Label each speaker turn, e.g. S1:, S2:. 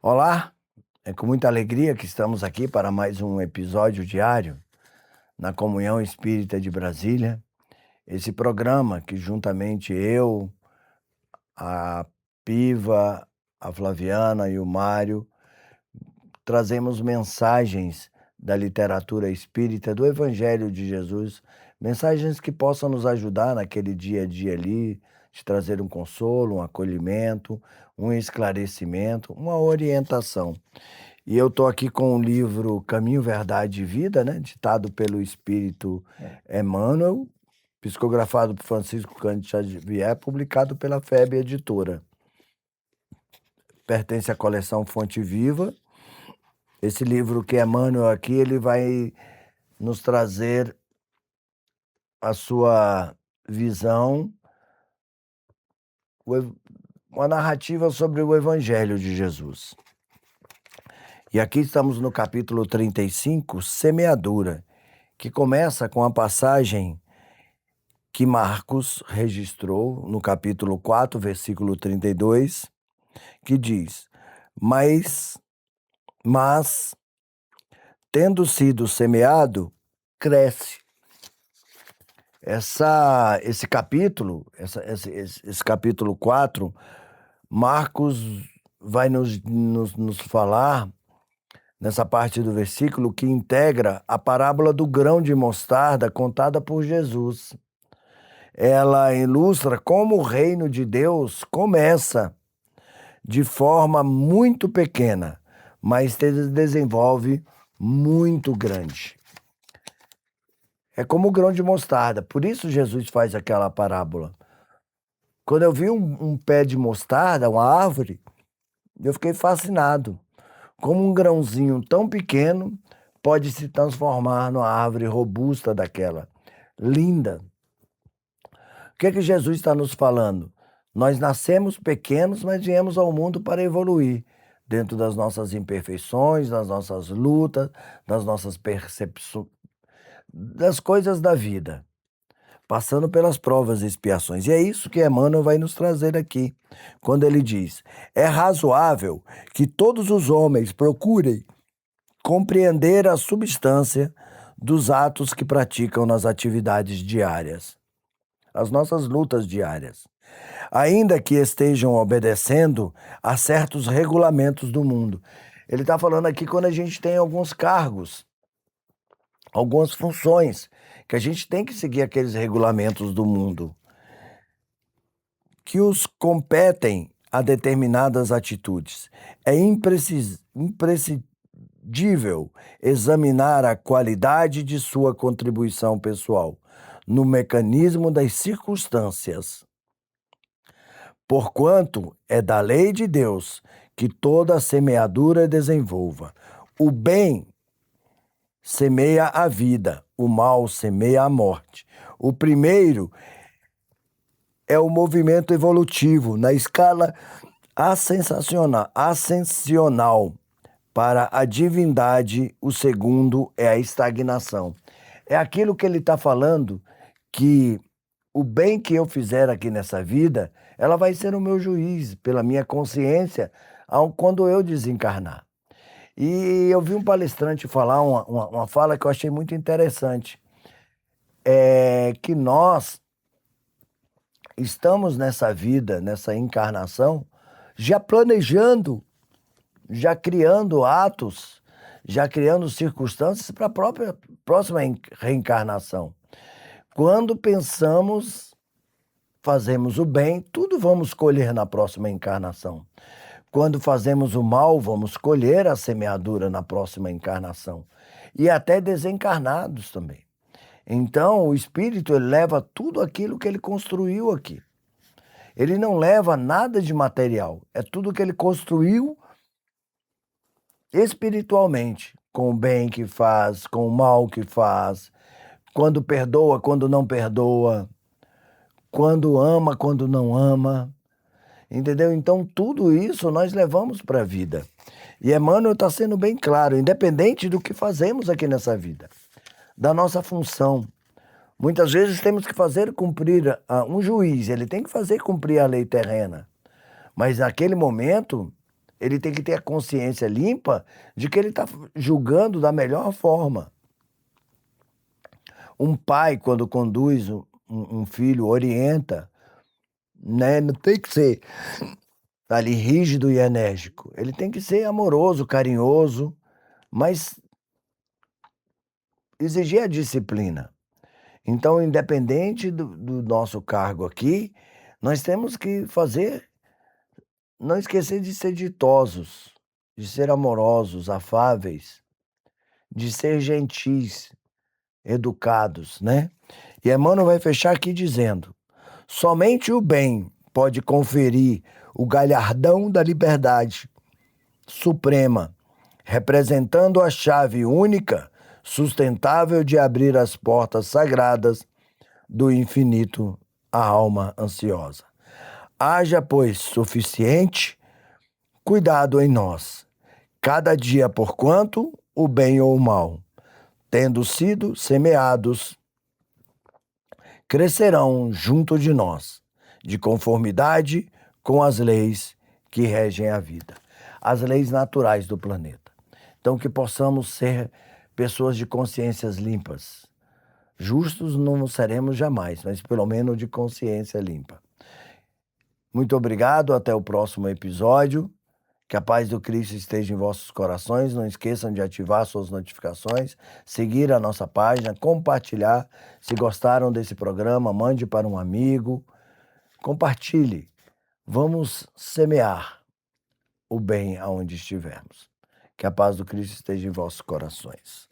S1: Olá, é com muita alegria que estamos aqui para mais um episódio diário na Comunhão Espírita de Brasília. Esse programa que juntamente eu, a Piva, a Flaviana e o Mário trazemos mensagens da literatura espírita, do Evangelho de Jesus, mensagens que possam nos ajudar naquele dia a dia ali, de trazer um consolo, um acolhimento, um esclarecimento, uma orientação. E eu estou aqui com o livro Caminho, Verdade e Vida, né? Ditado pelo Espírito Emmanuel, psicografado por Francisco Cândido Xavier, publicado pela FEB Editora. Pertence à coleção Fonte Viva. Esse livro que Emmanuel aqui, ele vai nos trazer a sua visão, uma narrativa sobre o Evangelho de Jesus. E aqui estamos no capítulo 35, Semeadura, que começa com a passagem que Marcos registrou no capítulo 4, versículo 32, que diz: Mas tendo sido semeado, cresce. Esse capítulo 4, Marcos vai nos falar, nessa parte do versículo, que integra a parábola do grão de mostarda contada por Jesus. Ela ilustra como o reino de Deus começa de forma muito pequena, mas se desenvolve muito grande. É como o grão de mostarda, por isso Jesus faz aquela parábola. Quando eu vi um pé de mostarda, uma árvore, eu fiquei fascinado. Como um grãozinho tão pequeno pode se transformar numa árvore robusta daquela, linda. O que Jesus está nos falando? Nós nascemos pequenos, mas viemos ao mundo para evoluir, dentro das nossas imperfeições, das nossas lutas, das nossas percepções, das coisas da vida, passando pelas provas e expiações. E é isso que Emmanuel vai nos trazer aqui, quando ele diz: é razoável que todos os homens procurem compreender a substância dos atos que praticam nas atividades diárias, as nossas lutas diárias, ainda que estejam obedecendo a certos regulamentos do mundo. Ele está falando aqui quando a gente tem alguns cargos, algumas funções, que a gente tem que seguir aqueles regulamentos do mundo, que os competem a determinadas atitudes. É imprescindível examinar a qualidade de sua contribuição pessoal no mecanismo das circunstâncias, porquanto é da lei de Deus que toda a semeadura desenvolva. O bem semeia a vida, o mal semeia a morte. O primeiro é o movimento evolutivo na escala ascensional para a divindade. O segundo é a estagnação. É aquilo que ele está falando, que o bem que eu fizer aqui nessa vida, ela vai ser o meu juiz, pela minha consciência, quando eu desencarnar. E eu vi um palestrante falar uma fala que eu achei muito interessante. É que nós estamos nessa vida, nessa encarnação, já planejando, já criando atos, já criando circunstâncias para a próxima reencarnação. Quando pensamos, fazemos o bem, tudo vamos colher na próxima encarnação. Quando fazemos o mal, vamos colher a semeadura na próxima encarnação. E até desencarnados também. Então, o espírito, ele leva tudo aquilo que ele construiu aqui. Ele não leva nada de material. É tudo que ele construiu espiritualmente, com o bem que faz, com o mal que faz, quando perdoa, quando não perdoa, quando ama, quando não ama. Entendeu? Então, tudo isso nós levamos para a vida. E Emmanuel está sendo bem claro, independente do que fazemos aqui nessa vida, da nossa função. Muitas vezes temos que fazer cumprir um juiz, ele tem que fazer cumprir a lei terrena. Mas naquele momento, Ele tem que ter a consciência limpa de que ele está julgando da melhor forma. Um pai, quando conduz um filho, orienta, né? Não tem que ser ali rígido e enérgico. Ele tem que ser amoroso, carinhoso, mas exigir a disciplina. Então, independente do nosso cargo aqui, nós temos que não esquecer de ser ditosos, de ser amorosos, afáveis, de ser gentis, educados, né? E Emmanuel vai fechar aqui dizendo: somente o bem pode conferir o galhardão da liberdade suprema, representando a chave única, sustentável de abrir as portas sagradas do infinito à alma ansiosa. Haja, pois, suficiente cuidado em nós, cada dia porquanto o bem ou o mal, tendo sido semeados, crescerão junto de nós, de conformidade com as leis que regem a vida, as leis naturais do planeta. Então, que possamos ser pessoas de consciências limpas. Justos não seremos jamais, mas pelo menos de consciência limpa. Muito obrigado, até o próximo episódio. Que a paz do Cristo esteja em vossos corações. Não esqueçam de ativar suas notificações, seguir a nossa página, compartilhar. Se gostaram desse programa, mande para um amigo. Compartilhe. Vamos semear o bem aonde estivermos. Que a paz do Cristo esteja em vossos corações.